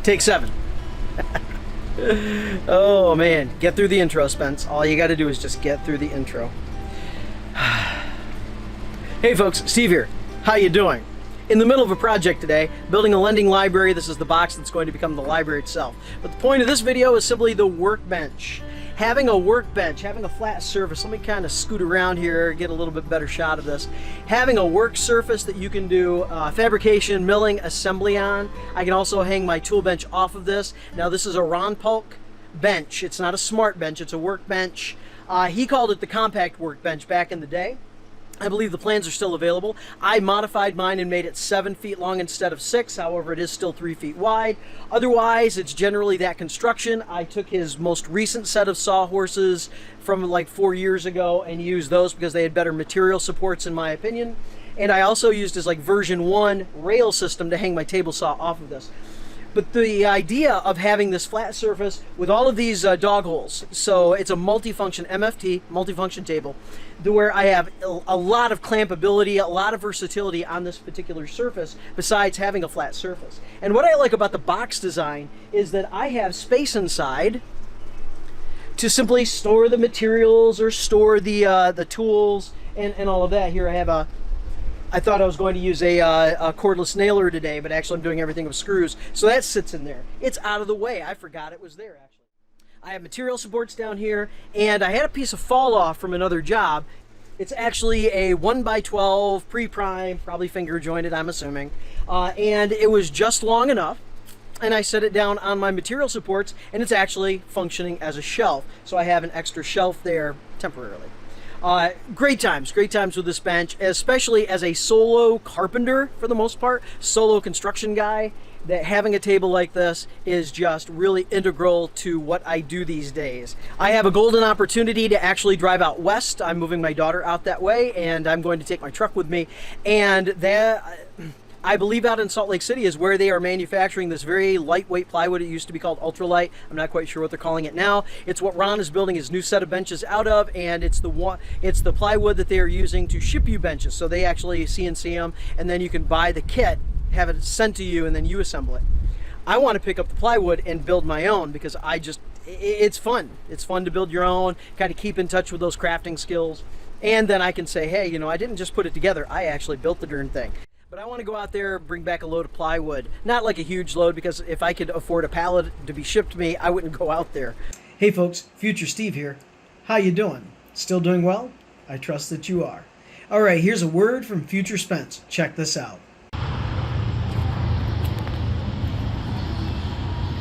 Take 7. Oh man, get through the intro, Spence. All you got to do is just get through the intro. Hey folks, Steve here. How you doing? In the middle of a project today, building a lending library. This is the box that's going to become the library itself. But the point of this video is simply the workbench. Having a workbench, having a flat surface, let me kind of scoot around here, get a little bit better shot of this. Having a work surface that you can do fabrication, milling, assembly on. I can also hang my tool bench off of this. Now this is a Paulk bench. It's not a smart bench, it's a workbench. He called it the compact workbench back in the day. I believe the plans are still available. I modified mine and made it 7 feet long instead of 6. However, it is still 3 feet wide. Otherwise, it's generally that construction. I took his most recent set of sawhorses from like 4 years ago and used those because they had better material supports in my opinion. And I also used his like version 1 rail system to hang my table saw off of this. But the idea of having this flat surface with all of these dog holes, so it's a multifunction MFT, multifunction table, where I have a lot of clampability, a lot of versatility on this particular surface, besides having a flat surface. And what I like about the box design is that I have space inside to simply store the materials or store the tools and all of that. Here I have I thought I was going to use a cordless nailer today, but actually I'm doing everything with screws. So that sits in there. It's out of the way. I forgot it was there, actually. I have material supports down here, and I had a piece of fall off from another job. It's actually a 1x12 pre-prime, probably finger jointed, I'm assuming. And it was just long enough, and I set it down on my material supports, and it's actually functioning as a shelf. So I have an extra shelf there temporarily. Great times with this bench, especially as a solo carpenter for the most part, solo construction guy, that having a table like this is just really integral to what I do these days. I have a golden opportunity to actually drive out west. I'm moving my daughter out that way, and I'm going to take my truck with me, and that I believe out in Salt Lake City is where they are manufacturing this very lightweight plywood. It used to be called Ultralight. I'm not quite sure what they're calling it now. It's what Ron is building his new set of benches out of, and it's the plywood that they are using to ship you benches. So they actually CNC them, and then you can buy the kit, have it sent to you, and then you assemble it. I want to pick up the plywood and build my own because it's fun. It's fun to build your own, kind of keep in touch with those crafting skills, and then I can say, hey, you know, I didn't just put it together. I actually built the darn thing. But I want to go out there, bring back a load of plywood. Not like a huge load, because if I could afford a pallet to be shipped to me, I wouldn't go out there. Hey folks, Future Steve here. How you doing? Still doing well? I trust that you are. All right, here's a word from Future Spence. Check this out.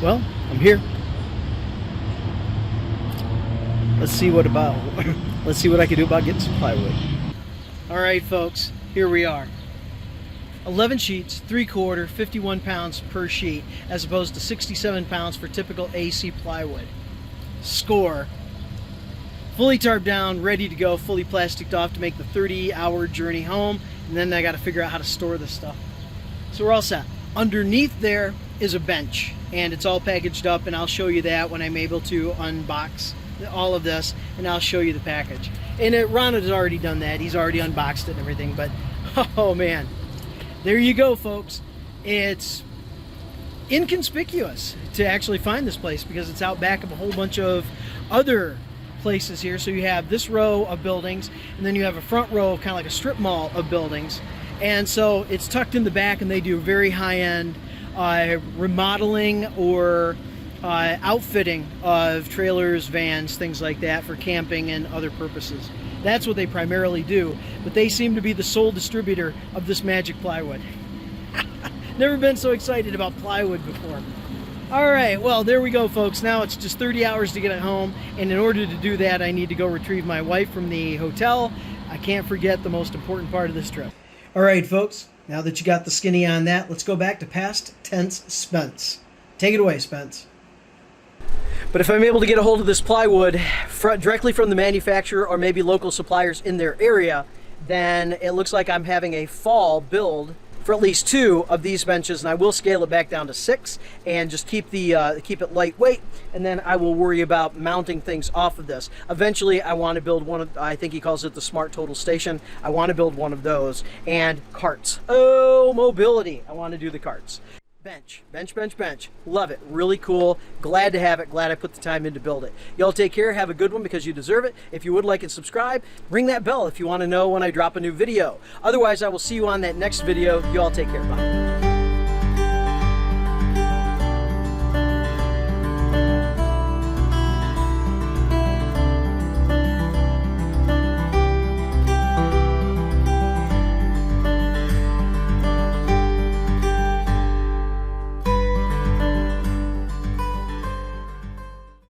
Well, I'm here. Let's see what I can do about getting some plywood. All right, folks, here we are. 11 sheets, 3/4, 51 pounds per sheet, as opposed to 67 pounds for typical AC plywood. Score. Fully tarped down, ready to go, fully plasticed off to make the 30-hour journey home, and then I got to figure out how to store this stuff. So we're all set. Underneath there is a bench, and it's all packaged up, and I'll show you that when I'm able to unbox all of this, and I'll show you the package. And Ron has already done that. He's already unboxed it and everything, but oh man. There you go, folks. It's inconspicuous to actually find this place because it's out back of a whole bunch of other places here. So you have this row of buildings, and then you have a front row, kind of like a strip mall of buildings. And so it's tucked in the back, and they do very high-end remodeling or outfitting of trailers, vans, things like that for camping and other purposes. That's what they primarily do, but they seem to be the sole distributor of this magic plywood. Never been so excited about plywood before. All right, well, there we go, folks. Now it's just 30 hours to get it home, and in order to do that, I need to go retrieve my wife from the hotel. I can't forget the most important part of this trip. All right, folks, now that you got the skinny on that, let's go back to past tense Spence. Take it away, Spence. But if I'm able to get a hold of this plywood directly from the manufacturer or maybe local suppliers in their area, then it looks like I'm having a fall build for at least 2 of these benches, and I will scale it back down to 6 and just keep it lightweight, and then I will worry about mounting things off of this. Eventually I want to build one of, I think he calls it the Smart Total Station. I want to build one of those, and carts. Oh, mobility. I want to do the carts. Bench, bench, bench, bench. Love it. Really cool. Glad to have it. Glad I put the time in to build it. Y'all take care. Have a good one because you deserve it. If you would like and subscribe, ring that bell if you want to know when I drop a new video. Otherwise, I will see you on that next video. Y'all take care. Bye.